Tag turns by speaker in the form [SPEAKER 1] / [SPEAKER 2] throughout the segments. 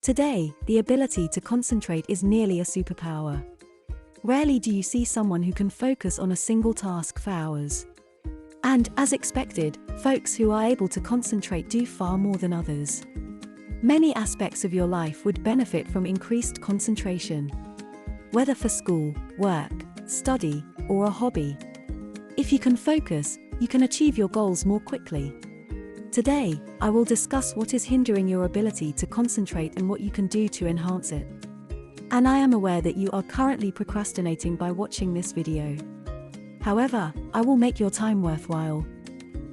[SPEAKER 1] Today, the ability to concentrate is nearly a superpower. Rarely do you see someone who can focus on a single task for hours. And, as expected, folks who are able to concentrate do far more than others. Many aspects of your life would benefit from increased concentration. Whether for school, work, study, or a hobby. If you can focus, you can achieve your goals more quickly. Today, I will discuss what is hindering your ability to concentrate and what you can do to enhance it. And I am aware that you are currently procrastinating by watching this video. However, I will make your time worthwhile.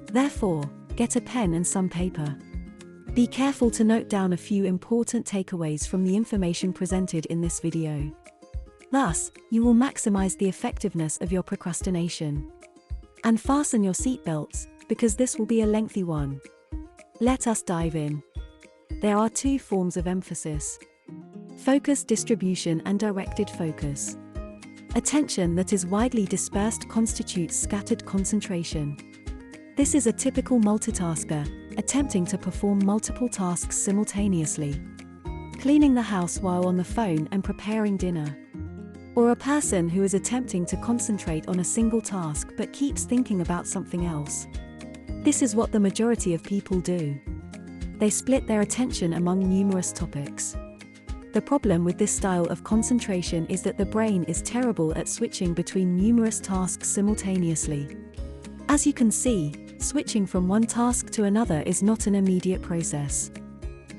[SPEAKER 1] Therefore, get a pen and some paper. Be careful to note down a few important takeaways from the information presented in this video. Thus, you will maximize the effectiveness of your procrastination. And fasten your seatbelts, because this will be a lengthy one. Let us dive in. There are two forms of emphasis: focus distribution and directed focus. Attention that is widely dispersed constitutes scattered concentration. This is a typical multitasker, attempting to perform multiple tasks simultaneously. Cleaning the house while on the phone and preparing dinner. Or a person who is attempting to concentrate on a single task but keeps thinking about something else. This is what the majority of people do. They split their attention among numerous topics. The problem with this style of concentration is that the brain is terrible at switching between numerous tasks simultaneously. As you can see, switching from one task to another is not an immediate process.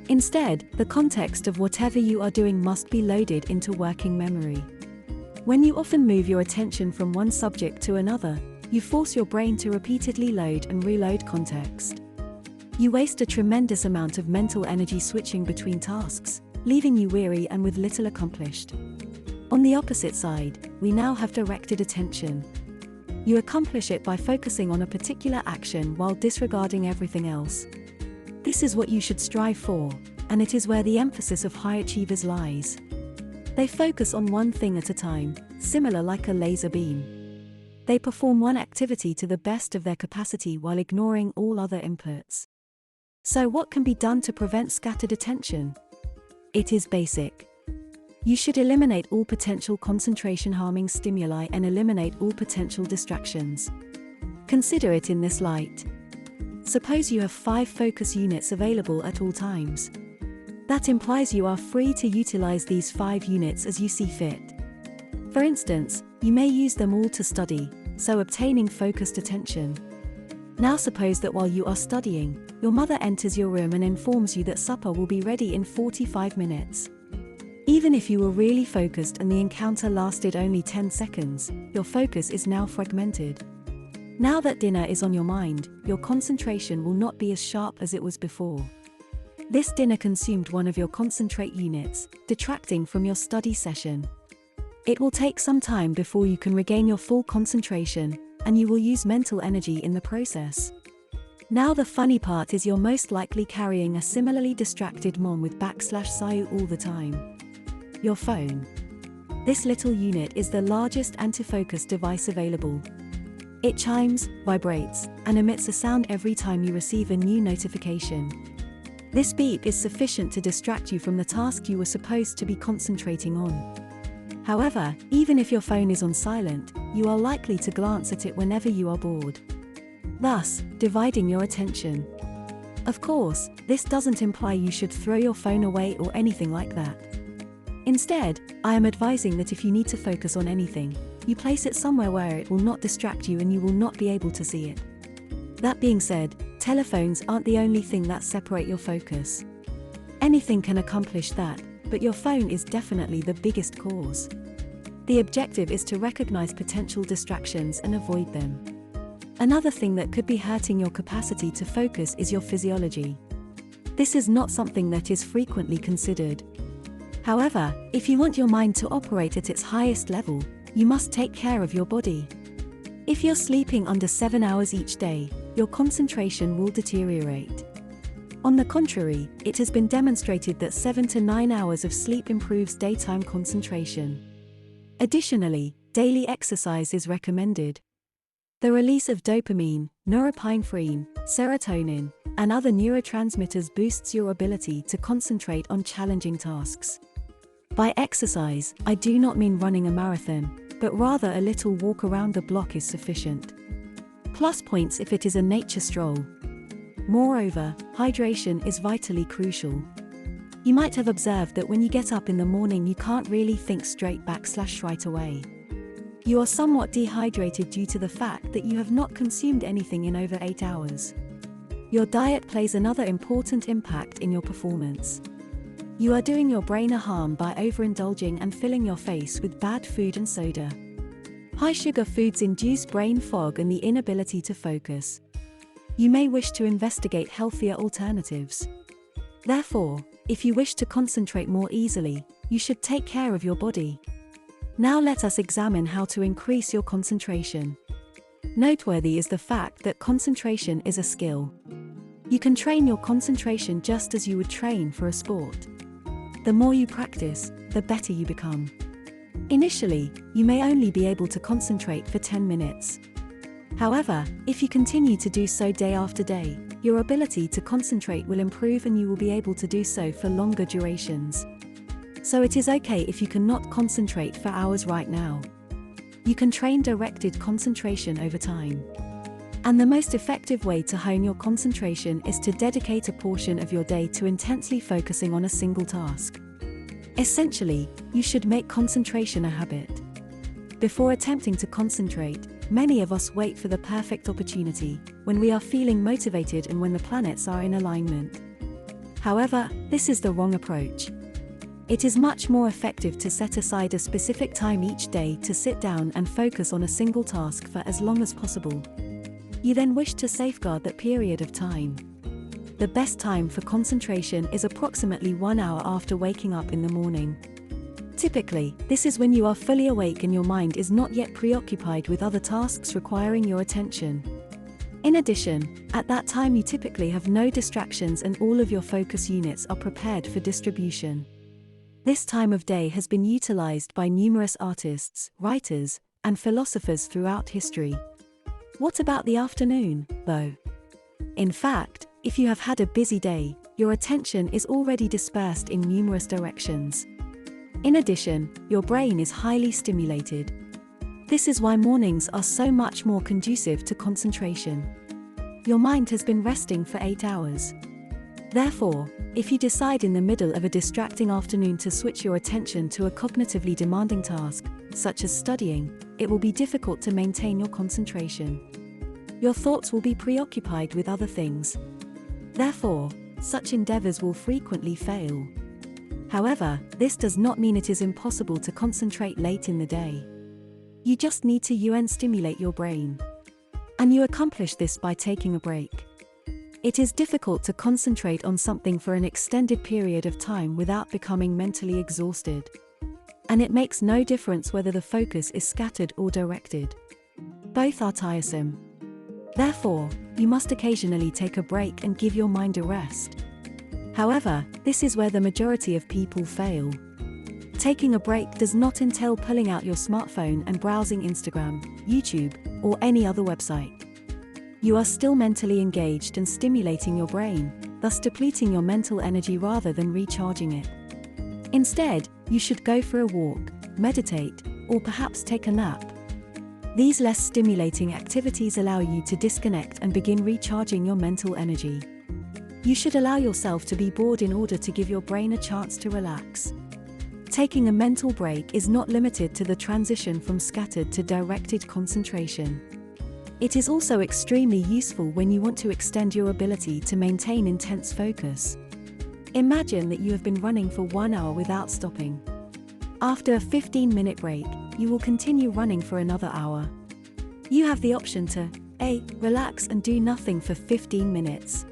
[SPEAKER 1] Instead, the context of whatever you are doing must be loaded into working memory. When you often move your attention from one subject to another, you force your brain to repeatedly load and reload context. You waste a tremendous amount of mental energy switching between tasks, leaving you weary and with little accomplished. On the opposite side, we now have directed attention. You accomplish it by focusing on a particular action while disregarding everything else. This is what you should strive for, and it is where the emphasis of high achievers lies. They focus on one thing at a time, similar like a laser beam. They perform one activity to the best of their capacity while ignoring all other inputs. So what can be done to prevent scattered attention? It is basic. You should eliminate all potential concentration-harming stimuli and eliminate all potential distractions. Consider it in this light. Suppose you have 5 focus units available at all times. That implies you are free to utilize these 5 units as you see fit. For instance, you may use them all to study, so obtaining focused attention. Now suppose that while you are studying, your mother enters your room and informs you that supper will be ready in 45 minutes. Even if you were really focused and the encounter lasted only 10 seconds, your focus is now fragmented. Now that dinner is on your mind, your concentration will not be as sharp as it was before. This dinner consumed one of your concentrate units, detracting from your study session. It will take some time before you can regain your full concentration, and you will use mental energy in the process. Now the funny part is you're most likely carrying a similarly distracted mom with /sayu all the time. Your phone. This little unit is the largest anti-focus device available. It chimes, vibrates, and emits a sound every time you receive a new notification. This beep is sufficient to distract you from the task you were supposed to be concentrating on. However, even if your phone is on silent, you are likely to glance at it whenever you are bored. Thus, dividing your attention. Of course, this doesn't imply you should throw your phone away or anything like that. Instead, I am advising that if you need to focus on anything, you place it somewhere where it will not distract you and you will not be able to see it. That being said, telephones aren't the only thing that separate your focus. Anything can accomplish that, but your phone is definitely the biggest cause. The objective is to recognize potential distractions and avoid them. Another thing that could be hurting your capacity to focus is your physiology. This is not something that is frequently considered. However, if you want your mind to operate at its highest level, you must take care of your body. If you're sleeping under 7 hours each day, your concentration will deteriorate. On the contrary, it has been demonstrated that 7 to 9 hours of sleep improves daytime concentration. Additionally, daily exercise is recommended. The release of dopamine, norepinephrine, serotonin, and other neurotransmitters boosts your ability to concentrate on challenging tasks. By exercise, I do not mean running a marathon, but rather a little walk around the block is sufficient. Plus points if it is a nature stroll. Moreover, hydration is vitally crucial. You might have observed that when you get up in the morning you can't really think straight right away. You are somewhat dehydrated due to the fact that you have not consumed anything in over 8 hours. Your diet plays another important impact in your performance. You are doing your brain a harm by overindulging and filling your face with bad food and soda. High-sugar foods induce brain fog and the inability to focus. You may wish to investigate healthier alternatives. Therefore, if you wish to concentrate more easily, you should take care of your body. Now let us examine how to increase your concentration. Noteworthy is the fact that concentration is a skill. You can train your concentration just as you would train for a sport. The more you practice, the better you become. Initially, you may only be able to concentrate for 10 minutes. However, if you continue to do so day after day, your ability to concentrate will improve and you will be able to do so for longer durations. So it is okay if you cannot concentrate for hours right now. You can train directed concentration over time. And the most effective way to hone your concentration is to dedicate a portion of your day to intensely focusing on a single task. Essentially, you should make concentration a habit. Before attempting to concentrate, many of us wait for the perfect opportunity, when we are feeling motivated and when the planets are in alignment. However, this is the wrong approach. It is much more effective to set aside a specific time each day to sit down and focus on a single task for as long as possible. You then wish to safeguard that period of time. The best time for concentration is approximately 1 hour after waking up in the morning. Typically, this is when you are fully awake and your mind is not yet preoccupied with other tasks requiring your attention. In addition, at that time you typically have no distractions and all of your focus units are prepared for distribution. This time of day has been utilized by numerous artists, writers, and philosophers throughout history. What about the afternoon, though? In fact, if you have had a busy day, your attention is already dispersed in numerous directions. In addition, your brain is highly stimulated. This is why mornings are so much more conducive to concentration. Your mind has been resting for 8 hours. Therefore, if you decide in the middle of a distracting afternoon to switch your attention to a cognitively demanding task, such as studying, it will be difficult to maintain your concentration. Your thoughts will be preoccupied with other things. Therefore, such endeavors will frequently fail. However, this does not mean it is impossible to concentrate late in the day. You just need to stimulate your brain. And you accomplish this by taking a break. It is difficult to concentrate on something for an extended period of time without becoming mentally exhausted. And it makes no difference whether the focus is scattered or directed. Both are tiresome. Therefore, you must occasionally take a break and give your mind a rest. However, this is where the majority of people fail. Taking a break does not entail pulling out your smartphone and browsing Instagram, YouTube, or any other website. You are still mentally engaged and stimulating your brain, thus depleting your mental energy rather than recharging it. Instead, you should go for a walk, meditate, or perhaps take a nap. These less stimulating activities allow you to disconnect and begin recharging your mental energy. You should allow yourself to be bored in order to give your brain a chance to relax. Taking a mental break is not limited to the transition from scattered to directed concentration. It is also extremely useful when you want to extend your ability to maintain intense focus. Imagine that you have been running for 1 hour without stopping. After a 15-minute break, you will continue running for another hour. You have the option to A. Relax and do nothing for 15 minutes.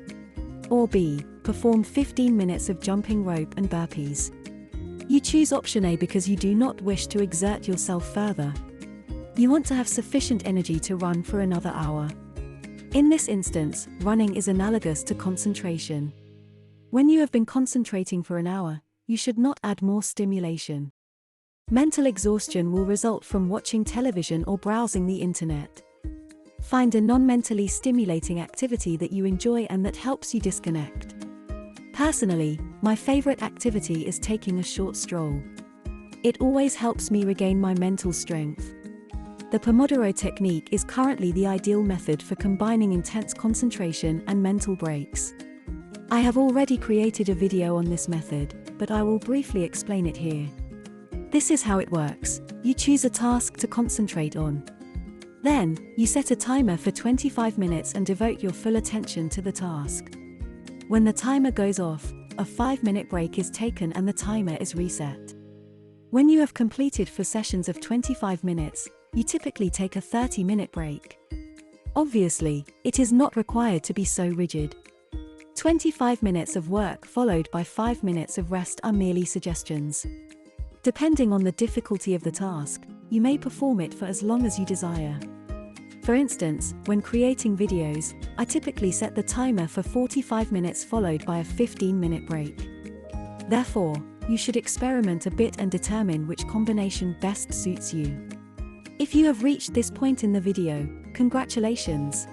[SPEAKER 1] Or B. Perform 15 minutes of jumping rope and burpees. You choose option A because you do not wish to exert yourself further. You want to have sufficient energy to run for another hour. In this instance, running is analogous to concentration. When you have been concentrating for an hour, you should not add more stimulation. Mental exhaustion will result from watching television or browsing the internet. Find a non-mentally stimulating activity that you enjoy and that helps you disconnect. Personally, my favorite activity is taking a short stroll. It always helps me regain my mental strength. The Pomodoro technique is currently the ideal method for combining intense concentration and mental breaks. I have already created a video on this method, but I will briefly explain it here. This is how it works. You choose a task to concentrate on. Then, you set a timer for 25 minutes and devote your full attention to the task. When the timer goes off, a 5-minute break is taken and the timer is reset. When you have completed 4 sessions of 25 minutes, you typically take a 30-minute break. Obviously, it is not required to be so rigid. 25 minutes of work followed by 5 minutes of rest are merely suggestions. Depending on the difficulty of the task, you may perform it for as long as you desire. For instance, when creating videos, I typically set the timer for 45 minutes followed by a 15-minute break. Therefore, you should experiment a bit and determine which combination best suits you. If you have reached this point in the video, congratulations!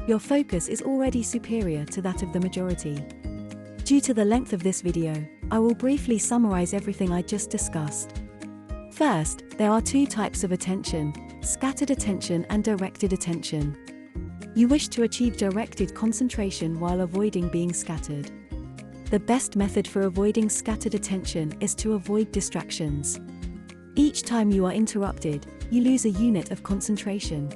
[SPEAKER 1] Your focus is already superior to that of the majority. Due to the length of this video, I will briefly summarize everything I just discussed. First, there are 2 types of attention: scattered attention and directed attention. You wish to achieve directed concentration while avoiding being scattered. The best method for avoiding scattered attention is to avoid distractions. Each time you are interrupted, you lose a unit of concentration.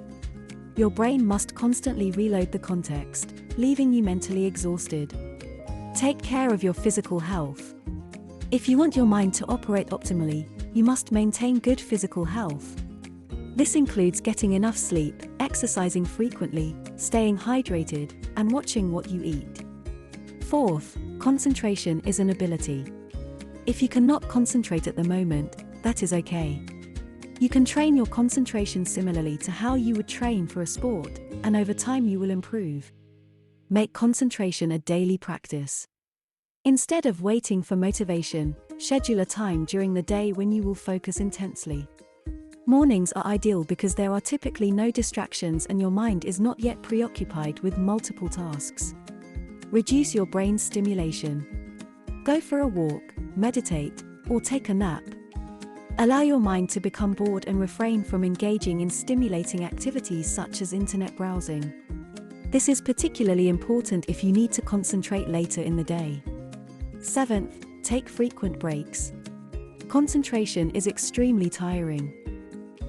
[SPEAKER 1] Your brain must constantly reload the context, leaving you mentally exhausted. Take care of your physical health. If you want your mind to operate optimally, you must maintain good physical health. This includes getting enough sleep, exercising frequently, staying hydrated, and watching what you eat. Fourth, concentration is an ability. If you cannot concentrate at the moment, that is okay. You can train your concentration similarly to how you would train for a sport, and over time you will improve. Make concentration a daily practice. Instead of waiting for motivation, schedule a time during the day when you will focus intensely. Mornings are ideal because there are typically no distractions and your mind is not yet preoccupied with multiple tasks. Reduce your brain's stimulation. Go for a walk, meditate, or take a nap. Allow your mind to become bored and refrain from engaging in stimulating activities such as internet browsing. This is particularly important if you need to concentrate later in the day. Seventh, take frequent breaks. Concentration is extremely tiring.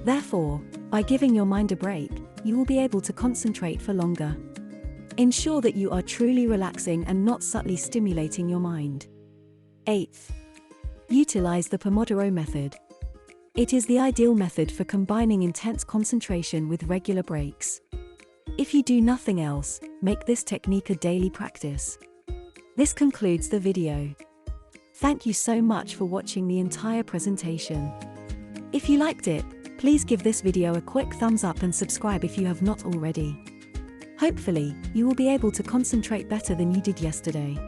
[SPEAKER 1] Therefore, by giving your mind a break, you will be able to concentrate for longer. Ensure that you are truly relaxing and not subtly stimulating your mind. Eighth, utilize the Pomodoro method. It is the ideal method for combining intense concentration with regular breaks. If you do nothing else, make this technique a daily practice. This concludes the video. Thank you so much for watching the entire presentation. If you liked it, please give this video a quick thumbs up and subscribe if you have not already. Hopefully, you will be able to concentrate better than you did yesterday.